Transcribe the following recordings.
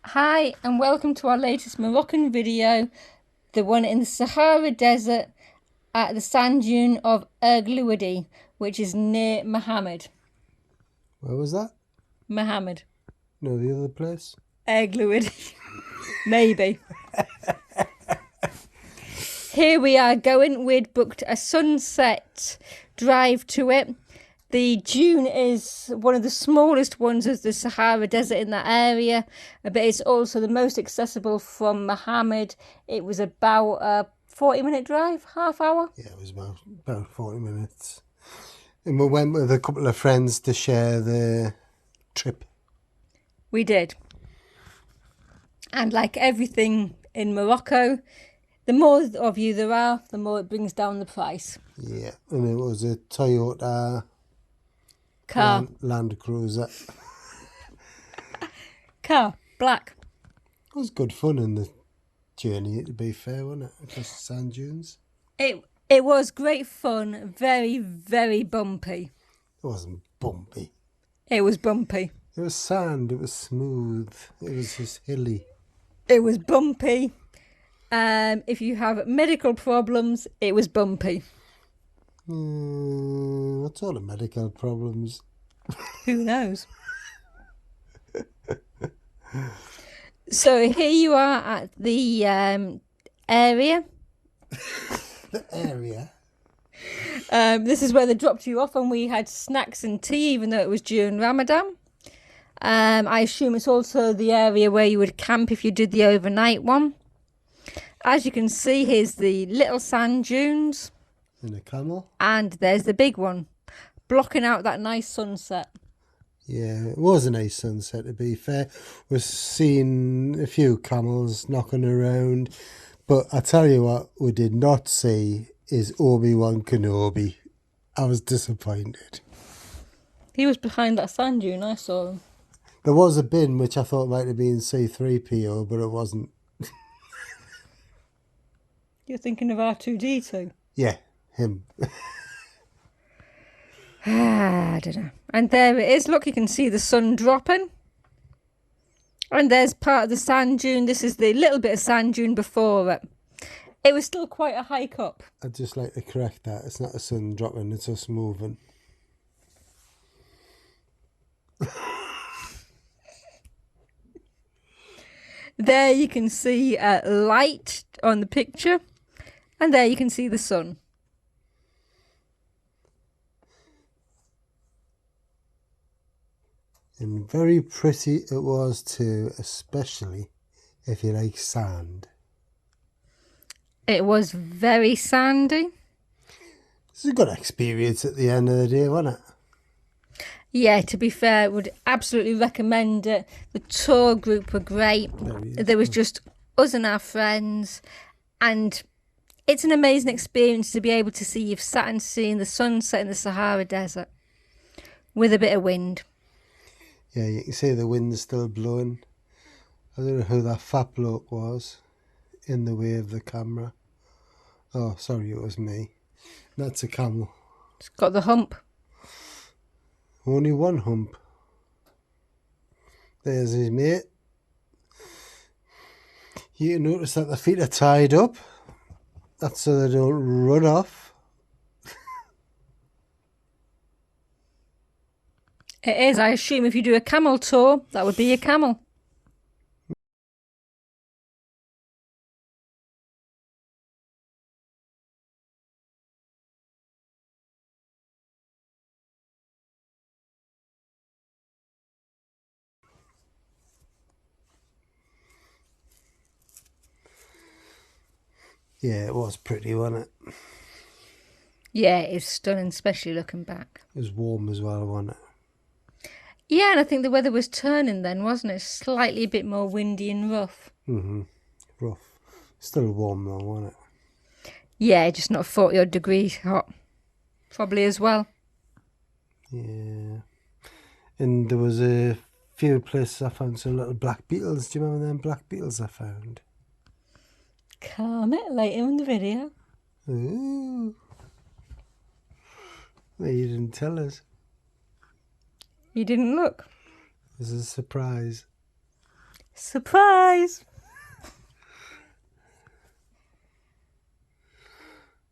Hi and welcome to our latest Moroccan video, the one in the Sahara Desert at the sand dune of Erg Llihoudi, which is near Mohammed. Where was that? Mohammed. No, the other place? Erg Llihoudi. Maybe. Here we are going. We'd booked a sunset drive to it. The dune is one of the smallest ones of the Sahara Desert in that area, but it's also the most accessible from Mohammed. It was about a 40-minute drive, half hour. Yeah, it was about 40 minutes. And we went with a couple of friends to share the trip. We did. And like everything in Morocco, the more of you there are, the more it brings down the price. Yeah, and it was a Toyota Car. Land Cruiser. Car. Black. It was good fun in the journey, to be fair, wasn't it? Across the sand dunes. It was great fun, very, very bumpy. It wasn't bumpy. It was bumpy. It was sand, it was smooth, it was just hilly. It was bumpy. If you have medical problems, it was bumpy. What's all the medical problems? Who knows? So here you are at the area. The area? This is where they dropped you off and we had snacks and tea, even though it was during Ramadan. I assume it's also the area where you would camp if you did the overnight one. As you can see, here's the little sand dunes. And a camel? And there's the big one, blocking out that nice sunset. Yeah, it was a nice sunset, to be fair. We're seeing a few camels knocking around. But I tell you what, we did not see is Obi-Wan Kenobi. I was disappointed. He was behind that sand dune, I saw him. There was a bin which I thought might have been C-3PO, but it wasn't. You're thinking of R2-D2? Yeah, him. I don't know. And there it is. Look, you can see the sun dropping. And there's part of the sand dune. This is the little bit of sand dune before it. It was still quite a hike up. I'd just like to correct that. It's not a sun dropping, it's us moving. There you can see light on the picture. And there you can see the sun. And very pretty it was too, especially if you like sand. It was very sandy. It's a good experience at the end of the day, wasn't it? Yeah, to be fair, would absolutely recommend it. The tour group were great. There was just us and our friends. And it's an amazing experience to be able to see. You've sat and seen the sunset in the Sahara Desert with a bit of wind. Yeah, you can see the wind's still blowing. I don't know who that fat bloke was in the way of the camera. Oh, sorry, it was me. That's a camel. It's got the hump. Only one hump. There's his mate. You can notice that the feet are tied up. That's so they don't run off. It is. I assume if you do a camel tour, that would be a camel. Yeah, it was pretty, wasn't it? Yeah, it's stunning, especially looking back. It was warm as well, wasn't it? Yeah, and I think the weather was turning then, wasn't it? Slightly a bit more windy and rough. Rough. Still warm though, wasn't it? Yeah, just not 40 odd degrees hot. Probably as well. Yeah. And there was a few places I found some little black beetles. Do you remember them black beetles I found? Comment later in the video. Ooh. Well, you didn't tell us. You didn't look. It was a surprise. Surprise!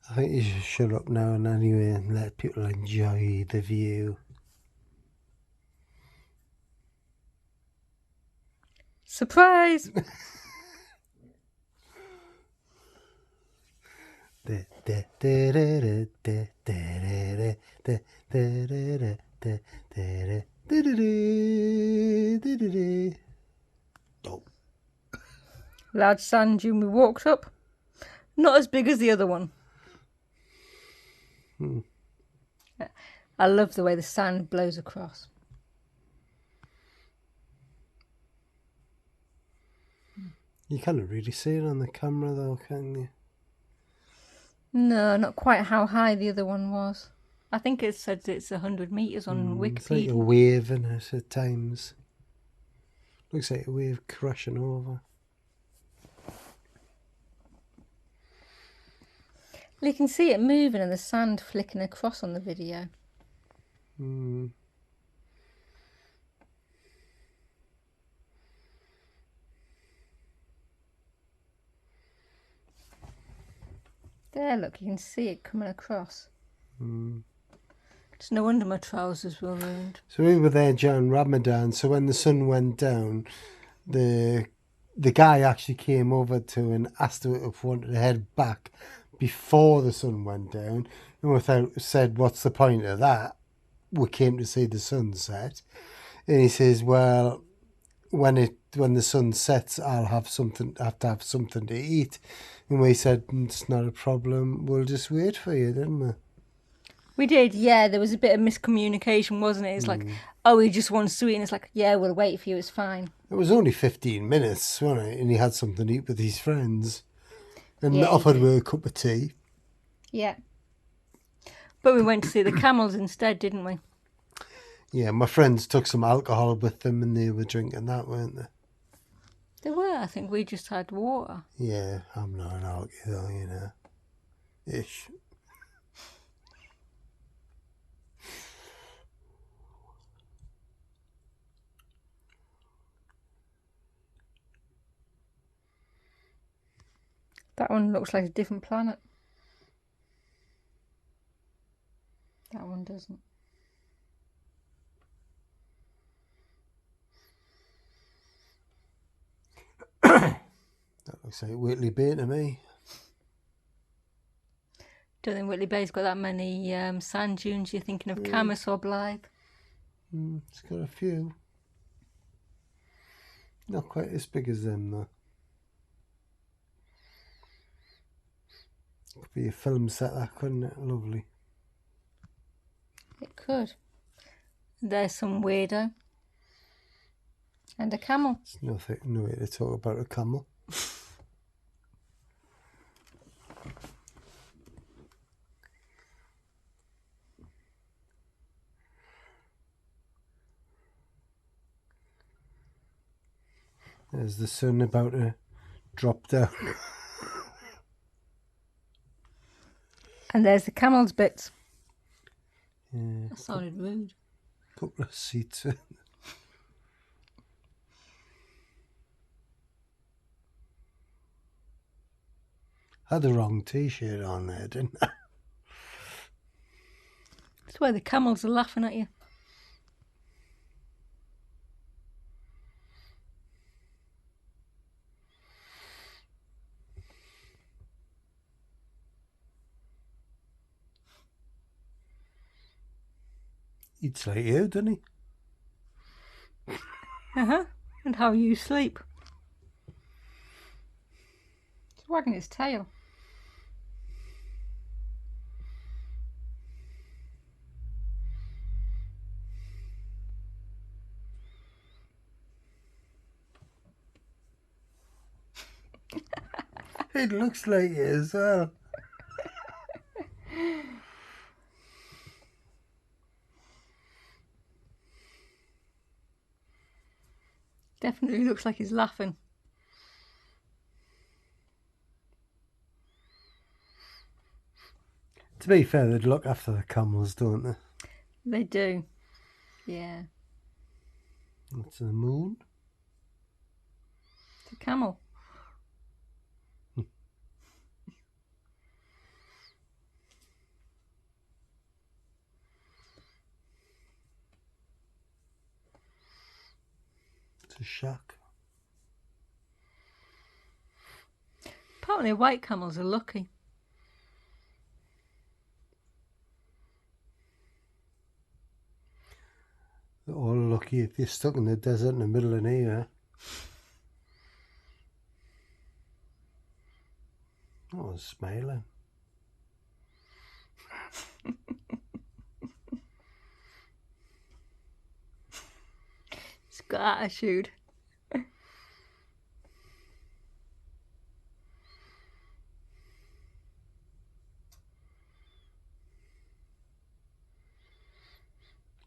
I think you should shut up now and anyway and let people enjoy the view. Surprise! Oh. Large sand dune we walked up. Not as big as the other one. I love the way the sand blows across. You can't really see it on the camera though, can you? No, not quite how high the other one was. I think it said it's 100 metres on Wikipedia. It's like a wave in it at times. Looks like a wave crashing over. You can see it moving and the sand flicking across on the video. There, look, you can see it coming across. It's no wonder my trousers were ruined. So we were there during Ramadan, so when the sun went down, the guy actually came over to and asked her if we wanted to head back before the sun went down. And we said, what's the point of that? We came to see the sunset. And he says, well, when the sun sets, I'll have to have something to eat. And we said, it's not a problem, we'll just wait for you, didn't we? We did, yeah. There was a bit of miscommunication, wasn't it? It's like, oh, he just wants to eat. And it's like, yeah, we'll wait for you, it's fine. It was only 15 minutes, wasn't it? And he had something to eat with his friends. And Yeah, he offered did. me a cup of tea. Yeah. But we went to see the camels instead, didn't we? Yeah, my friends took some alcohol with them and they were drinking that, weren't they? They were. I think we just had water. Yeah, I'm not an alcohol, you know. Ish. That one looks like a different planet. That one doesn't. That looks like Whitley Bay to me. Don't think Whitley Bay's got that many sand dunes. You're thinking of Camas or Blythe. It's got a few. Not quite as big as them, though. Could be a film set, that, couldn't it? Lovely. It could. There's some weirdo. And a camel. It's no way to talk about a camel. There's the sun about to drop down. And there's the camel's bits. Yeah, That sounded rude. couple of seats. Had the wrong t-shirt on there, didn't I? That's why the camels are laughing at you. Eats like you, doesn't he? And how you sleep. It's wagging its tail. It looks like it as well. Definitely looks like he's laughing. To be fair, they'd look after the camels, don't they? They do. Yeah. That's the moon. camel. It's a shack. Apparently white camels are lucky. They're all lucky if you're stuck in the desert in the middle of nowhere. I was smiling. It's got attitude.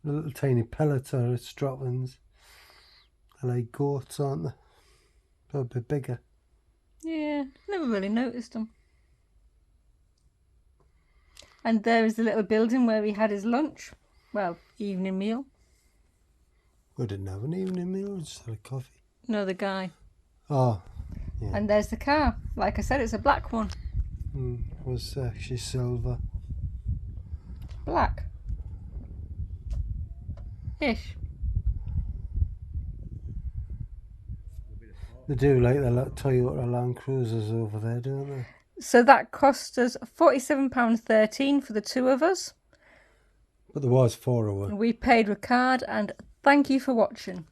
The little tiny pellets are Stratlands. They're like goats, aren't they? They're a bit bigger. Yeah, never really noticed them. And there is the little building where he had his lunch. Well, evening meal. We didn't have an evening meal, we just had a coffee. No, the guy. Oh, yeah. And there's the car. Like I said, it's a black one. It was actually silver. Black. Ish. They do like the Toyota Land Cruisers over there, don't they? So that cost us £47.13 for the two of us. But there was 4 of them. We paid with card, and thank you for watching.